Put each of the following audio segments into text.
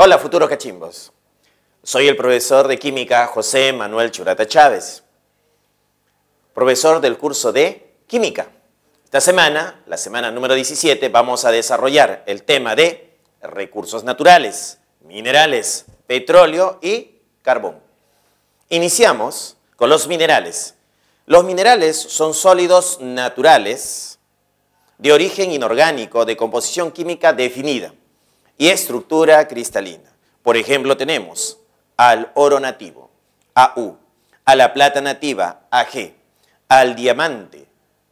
Hola, futuros cachimbos. Soy el profesor de Química José Manuel Churata Chávez, profesor del curso de Química. Esta semana, la semana número 17, vamos a desarrollar el tema de recursos naturales, minerales, petróleo y carbón. Iniciamos con los minerales. Los minerales son sólidos naturales de origen inorgánico, de composición química definida y estructura cristalina. Por ejemplo, tenemos al oro nativo, AU, a la plata nativa, AG, al diamante,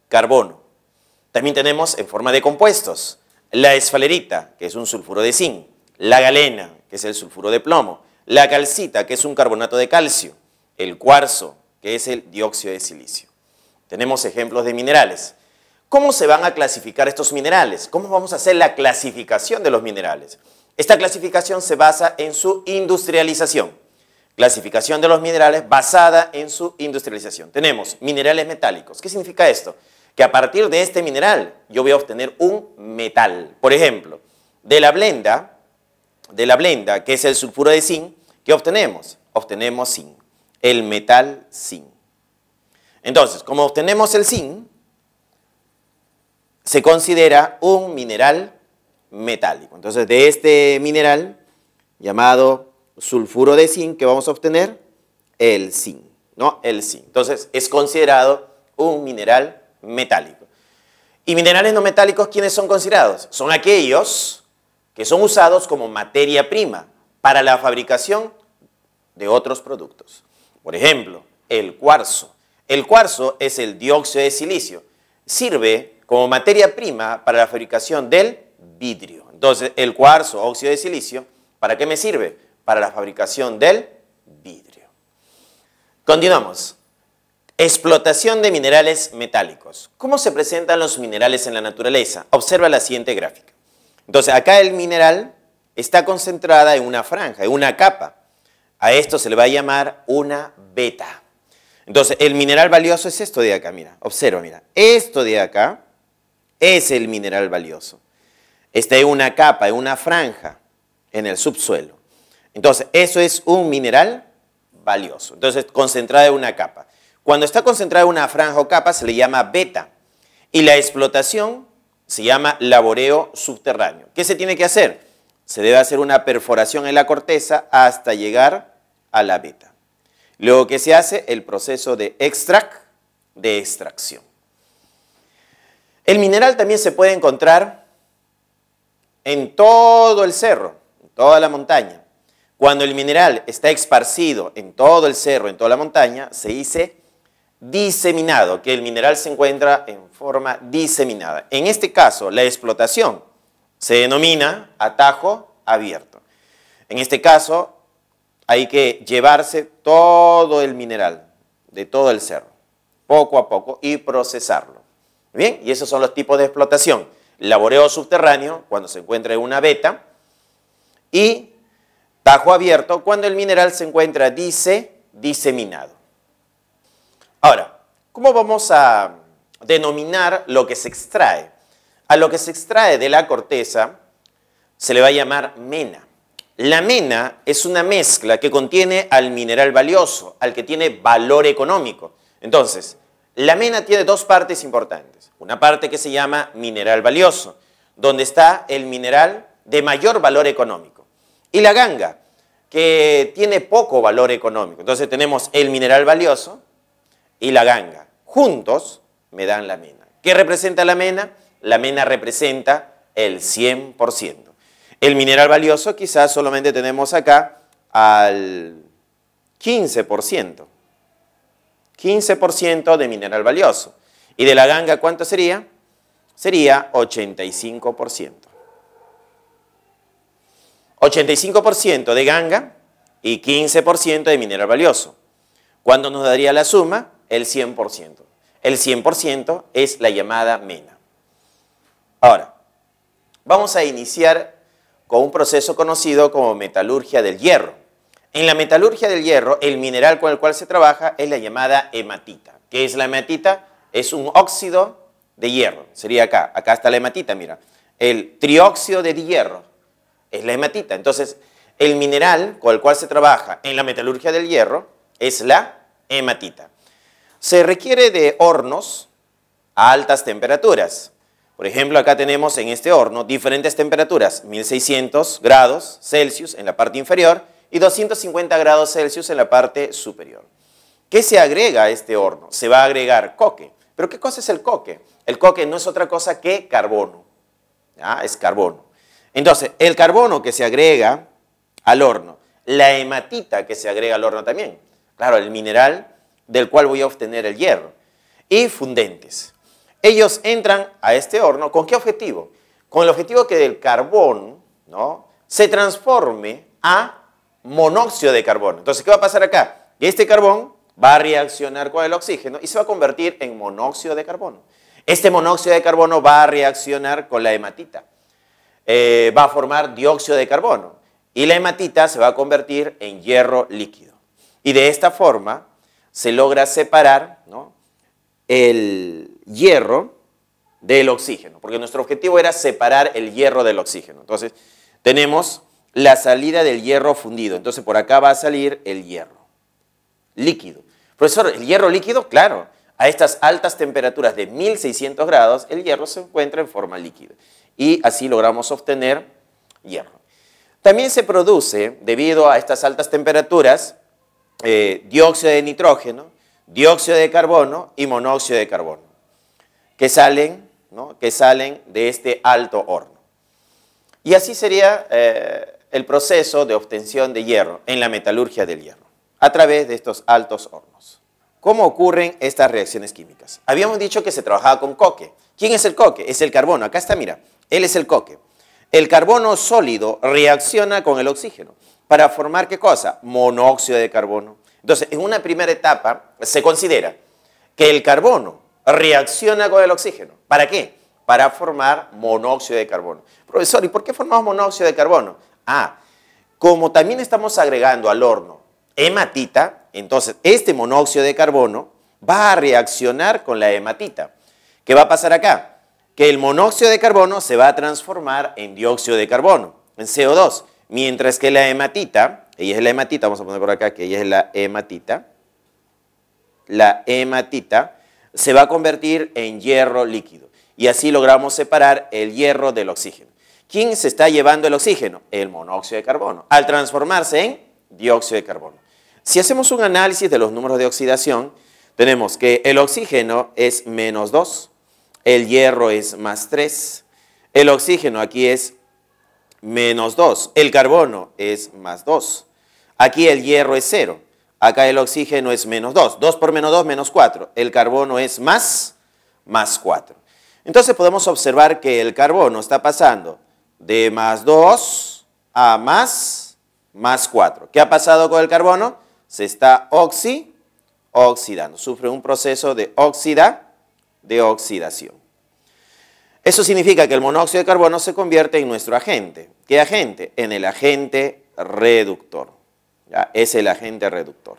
carbono. También tenemos en forma de compuestos la esfalerita, que es un sulfuro de zinc, la galena, que es el sulfuro de plomo, la calcita, que es un carbonato de calcio, el cuarzo, que es el dióxido de silicio. Tenemos ejemplos de minerales. ¿Cómo se van a clasificar estos minerales? ¿Cómo vamos a hacer la clasificación de los minerales? Esta clasificación se basa en su industrialización. Clasificación de los minerales basada en su industrialización. Tenemos minerales metálicos. ¿Qué significa esto? Que a partir de este mineral yo voy a obtener un metal. Por ejemplo, de la blenda, que es el sulfuro de zinc, ¿qué obtenemos? Obtenemos zinc, el metal zinc. Entonces, como obtenemos el zinc, se considera un mineral metálico. Entonces, de este mineral llamado sulfuro de zinc, ¿qué vamos a obtener? El zinc, ¿no? El zinc. Entonces, es considerado un mineral metálico. ¿Y minerales no metálicos quiénes son considerados? Son aquellos que son usados como materia prima para la fabricación de otros productos. Por ejemplo, el cuarzo. El cuarzo es el dióxido de silicio. Sirve como materia prima para la fabricación del vidrio. Entonces, el cuarzo, óxido de silicio, ¿para qué me sirve? Para la fabricación del vidrio. Continuamos. Explotación de minerales metálicos. ¿Cómo se presentan los minerales en la naturaleza? Observa la siguiente gráfica. Entonces, acá el mineral está concentrada en una franja, en una capa. A esto se le va a llamar una beta. Entonces, el mineral valioso es esto de acá, mira, observa, mira. Esto de acá es el mineral valioso. Está en una capa, en una franja, en el subsuelo. Entonces, eso es un mineral valioso. Entonces, concentrada en una capa. Cuando está concentrada en una franja o capa, se le llama beta. Y la explotación se llama laboreo subterráneo. ¿Qué se tiene que hacer? Se debe hacer una perforación en la corteza hasta llegar a la beta. Luego, ¿qué se hace? El proceso de extracción. El mineral también se puede encontrar en todo el cerro, en toda la montaña. Cuando el mineral está esparcido en todo el cerro, en toda la montaña, se dice diseminado, que el mineral se encuentra en forma diseminada. En este caso, la explotación se denomina atajo abierto. En este caso, hay que llevarse todo el mineral de todo el cerro, poco a poco, y procesarlo. Bien, y esos son los tipos de explotación. Laboreo subterráneo, cuando se encuentra en una beta, y tajo abierto, cuando el mineral se encuentra diseminado. Ahora, ¿cómo vamos a denominar lo que se extrae? A lo que se extrae de la corteza se le va a llamar mena. La mena es una mezcla que contiene al mineral valioso, al que tiene valor económico. Entonces, la mena tiene dos partes importantes. Una parte que se llama mineral valioso, donde está el mineral de mayor valor económico. Y la ganga, que tiene poco valor económico. Entonces tenemos el mineral valioso y la ganga. Juntos me dan la mena. ¿Qué representa la mena? La mena representa el 100%. El mineral valioso quizás solamente tenemos acá al 15%. 15% de mineral valioso. ¿Y de la ganga cuánto sería? Sería 85%. 85% de ganga y 15% de mineral valioso. ¿Cuánto nos daría la suma? El 100%. El 100% es la llamada mena. Ahora, vamos a iniciar con un proceso conocido como metalurgia del hierro. En la metalurgia del hierro, el mineral con el cual se trabaja es la llamada hematita. ¿Qué es la hematita? Es un óxido de hierro. Sería acá. Acá está la hematita, mira. El trióxido de hierro es la hematita. Entonces, el mineral con el cual se trabaja en la metalurgia del hierro es la hematita. Se requiere de hornos a altas temperaturas. Por ejemplo, acá tenemos en este horno diferentes temperaturas, 1600 grados Celsius en la parte inferior y 250 grados Celsius en la parte superior. ¿Qué se agrega a este horno? Se va a agregar coque. ¿Pero qué cosa es el coque? El coque no es otra cosa que carbono. ¿Ya? Es carbono. Entonces, el carbono que se agrega al horno, la hematita que se agrega al horno también. Claro, el mineral del cual voy a obtener el hierro. Y fundentes. Ellos entran a este horno, ¿con qué objetivo? Con el objetivo que el carbón, ¿no?, se transforme a monóxido de carbono. Entonces, ¿qué va a pasar acá? Este carbón va a reaccionar con el oxígeno y se va a convertir en monóxido de carbono. Este monóxido de carbono va a reaccionar con la hematita. Va a formar dióxido de carbono. Y la hematita se va a convertir en hierro líquido. Y de esta forma se logra separar, ¿no?, el hierro del oxígeno, porque nuestro objetivo era separar el hierro del oxígeno. Entonces, tenemos la salida del hierro fundido. Entonces, por acá va a salir el hierro líquido. Profesor, ¿el hierro líquido? Claro, a estas altas temperaturas de 1600 grados, el hierro se encuentra en forma líquida. Y así logramos obtener hierro. También se produce, debido a estas altas temperaturas, dióxido de nitrógeno, dióxido de carbono y monóxido de carbono, que salen, ¿no?, que salen de este alto horno. Y así sería el proceso de obtención de hierro en la metalurgia del hierro, a través de estos altos hornos. ¿Cómo ocurren estas reacciones químicas? Habíamos dicho que se trabajaba con coque. ¿Quién es el coque? Es el carbono. Acá está, mira, él es el coque. El carbono sólido reacciona con el oxígeno para formar, ¿qué cosa? Monóxido de carbono. Entonces, en una primera etapa se considera que el carbono reacciona con el oxígeno. ¿Para qué? Para formar monóxido de carbono. Profesor, ¿y por qué formamos monóxido de carbono? Como también estamos agregando al horno hematita, entonces este monóxido de carbono va a reaccionar con la hematita. ¿Qué va a pasar acá? Que el monóxido de carbono se va a transformar en dióxido de carbono, en CO2, mientras que la hematita, ella es la hematita, vamos a poner por acá que ella es la hematita se va a convertir en hierro líquido. Y así logramos separar el hierro del oxígeno. ¿Quién se está llevando el oxígeno? El monóxido de carbono, al transformarse en dióxido de carbono. Si hacemos un análisis de los números de oxidación, tenemos que el oxígeno es -2, el hierro es +3, el oxígeno aquí es -2, el carbono es +2, aquí el hierro es 0, acá el oxígeno es -2, 2 por -2, -4, el carbono es +4. Entonces podemos observar que el carbono está pasando de +2 a +4. ¿Qué ha pasado con el carbono? Se está oxidando, sufre un proceso de oxidación. Eso significa que el monóxido de carbono se convierte en nuestro agente. ¿Qué agente? En el agente reductor. ¿Ya? Es el agente reductor.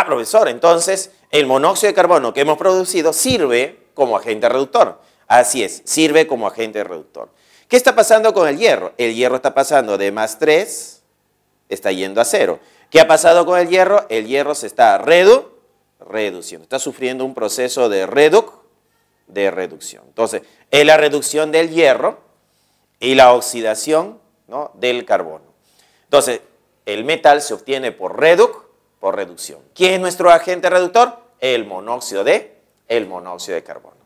Profesor, entonces el monóxido de carbono que hemos producido sirve como agente reductor. Así es, sirve como agente reductor. ¿Qué está pasando con el hierro? El hierro está pasando de +3, está yendo a 0. ¿Qué ha pasado con el hierro? El hierro se está reduciendo, está sufriendo un proceso de reducción. Entonces, es la reducción del hierro y la oxidación, ¿no?, del carbono. Entonces, el metal se obtiene por reducción. ¿Quién es nuestro agente reductor? El monóxido de carbono.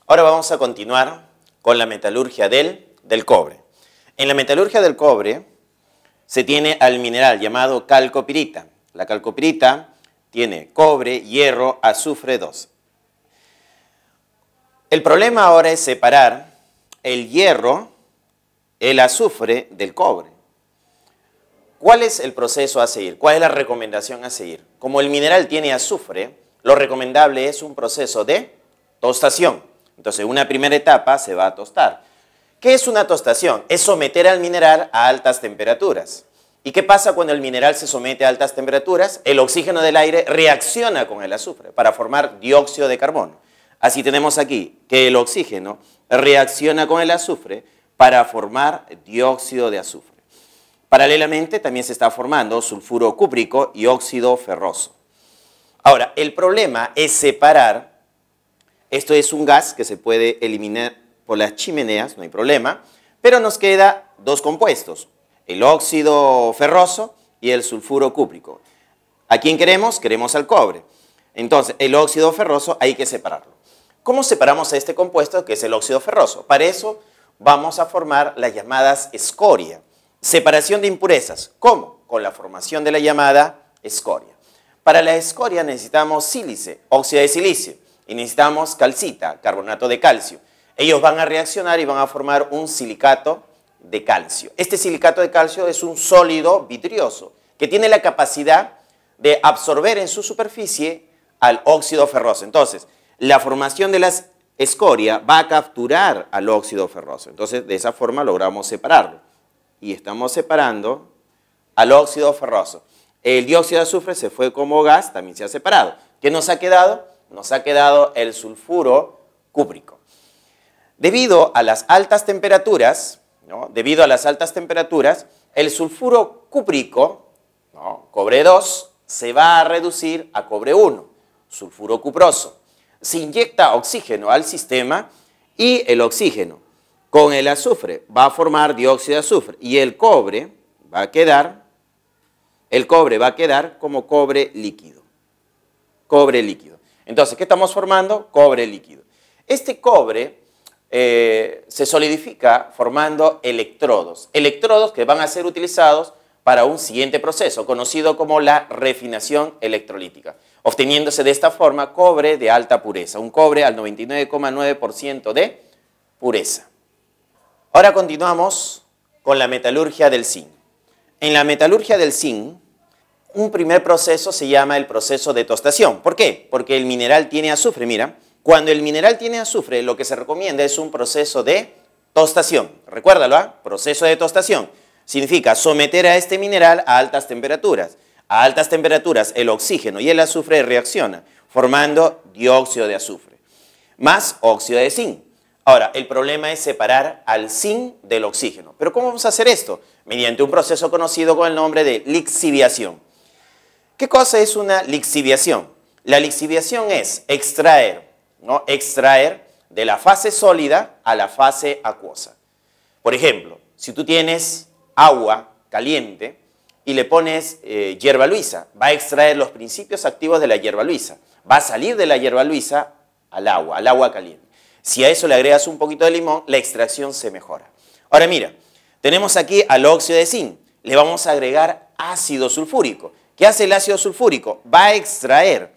Ahora vamos a continuar con la metalurgia del cobre. En la metalurgia del cobre se tiene al mineral llamado calcopirita. La calcopirita tiene cobre, hierro, azufre 2. El problema ahora es separar el hierro, el azufre del cobre. ¿Cuál es el proceso a seguir? ¿Cuál es la recomendación a seguir? Como el mineral tiene azufre, lo recomendable es un proceso de tostación. Entonces, una primera etapa se va a tostar. ¿Qué es una tostación? Es someter al mineral a altas temperaturas. ¿Y qué pasa cuando el mineral se somete a altas temperaturas? El oxígeno del aire reacciona con el azufre para formar dióxido de carbono. Así tenemos aquí que el oxígeno reacciona con el azufre para formar dióxido de azufre. Paralelamente también se está formando sulfuro cúprico y óxido ferroso. Ahora, el problema es separar, esto es un gas que se puede eliminar por las chimeneas, no hay problema, pero nos queda dos compuestos, el óxido ferroso y el sulfuro cúprico. ¿A quién queremos? Queremos al cobre. Entonces, el óxido ferroso hay que separarlo. ¿Cómo separamos a este compuesto que es el óxido ferroso? Para eso vamos a formar las llamadas escoria. Separación de impurezas. ¿Cómo? Con la formación de la llamada escoria. Para la escoria necesitamos sílice, óxido de silicio, y necesitamos calcita, carbonato de calcio. Ellos van a reaccionar y van a formar un silicato de calcio. Este silicato de calcio es un sólido vidrioso que tiene la capacidad de absorber en su superficie al óxido ferroso. Entonces, la formación de la escoria va a capturar al óxido ferroso. Entonces, de esa forma logramos separarlo. Y estamos separando al óxido ferroso. El dióxido de azufre se fue como gas, también se ha separado. ¿Qué nos ha quedado? Nos ha quedado el sulfuro cúprico. Debido a las altas temperaturas, el sulfuro cúprico, cobre 2, se va a reducir a cobre 1, sulfuro cuproso. Se inyecta oxígeno al sistema y el oxígeno con el azufre va a formar dióxido de azufre y el cobre va a quedar como cobre líquido. Cobre líquido. Entonces, ¿qué estamos formando? Cobre líquido. Este cobre se solidifica formando electrodos. Electrodos que van a ser utilizados para un siguiente proceso, conocido como la refinación electrolítica, obteniéndose de esta forma cobre de alta pureza, un cobre al 99,9% de pureza. Ahora continuamos con la metalurgia del zinc. En la metalurgia del zinc, un primer proceso se llama el proceso de tostación. ¿Por qué? Porque el mineral tiene azufre, mira. Cuando el mineral tiene azufre, lo que se recomienda es un proceso de tostación. Recuérdalo, ¿ah? Proceso de tostación. Significa someter a este mineral a altas temperaturas. A altas temperaturas el oxígeno y el azufre reaccionan, formando dióxido de azufre, más óxido de zinc. Ahora, el problema es separar al zinc del oxígeno. ¿Pero cómo vamos a hacer esto? Mediante un proceso conocido con el nombre de lixiviación. ¿Qué cosa es una lixiviación? La lixiviación es extraer de la fase sólida a la fase acuosa. Por ejemplo, si tú tienes agua caliente y le pones hierba luisa, va a extraer los principios activos de la hierba luisa. Va a salir de la hierba luisa al agua caliente. Si a eso le agregas un poquito de limón, la extracción se mejora. Ahora mira, tenemos aquí al óxido de zinc. Le vamos a agregar ácido sulfúrico. ¿Qué hace el ácido sulfúrico? Va a extraer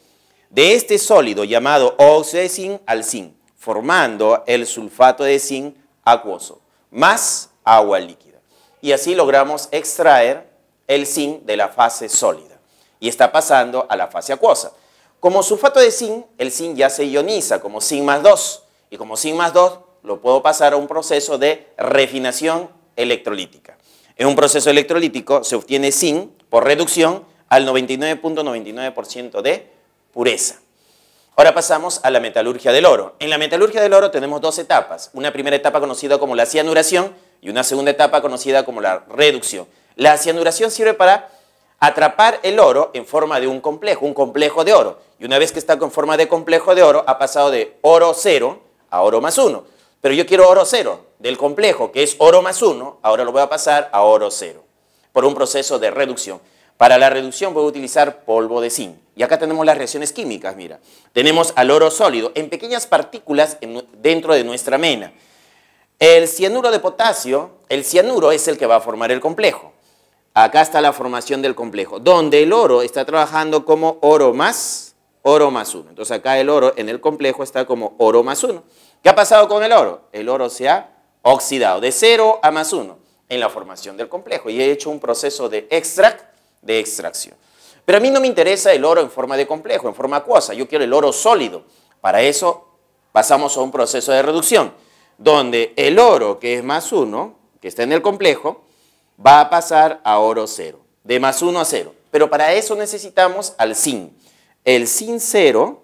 de este sólido llamado óxido de zinc al zinc, formando el sulfato de zinc acuoso, más agua líquida. Y así logramos extraer el zinc de la fase sólida. Y está pasando a la fase acuosa. Como sulfato de zinc, el zinc ya se ioniza como zinc más 2. Y como zinc más 2, lo puedo pasar a un proceso de refinación electrolítica. En un proceso electrolítico se obtiene zinc por reducción al 99,99% de pureza. Ahora pasamos a la metalurgia del oro. En la metalurgia del oro tenemos dos etapas. Una primera etapa conocida como la cianuración y una segunda etapa conocida como la reducción. La cianuración sirve para atrapar el oro en forma de un complejo de oro. Y una vez que está con forma de complejo de oro, ha pasado de oro 0 a oro más 1. Pero yo quiero oro 0 del complejo, que es oro más 1, ahora lo voy a pasar a oro 0 por un proceso de reducción. Para la reducción voy a utilizar polvo de zinc. Y acá tenemos las reacciones químicas, mira. Tenemos al oro sólido en pequeñas partículas dentro de nuestra mena. El cianuro de potasio, el cianuro es el que va a formar el complejo. Acá está la formación del complejo, donde el oro está trabajando como oro más 1. Entonces acá el oro en el complejo está como oro más 1. ¿Qué ha pasado con el oro? El oro se ha oxidado de 0 a más 1 en la formación del complejo y he hecho un proceso de extracción. Pero a mí no me interesa el oro en forma de complejo, en forma acuosa. Yo quiero el oro sólido. Para eso pasamos a un proceso de reducción, donde el oro, que es más 1, que está en el complejo, va a pasar a oro 0, de más 1 a 0. Pero para eso necesitamos al zinc. El zinc 0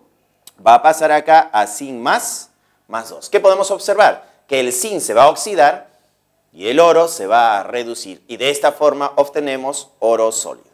va a pasar acá a zinc más 2. ¿Qué podemos observar? Que el zinc se va a oxidar y el oro se va a reducir y de esta forma obtenemos oro sólido.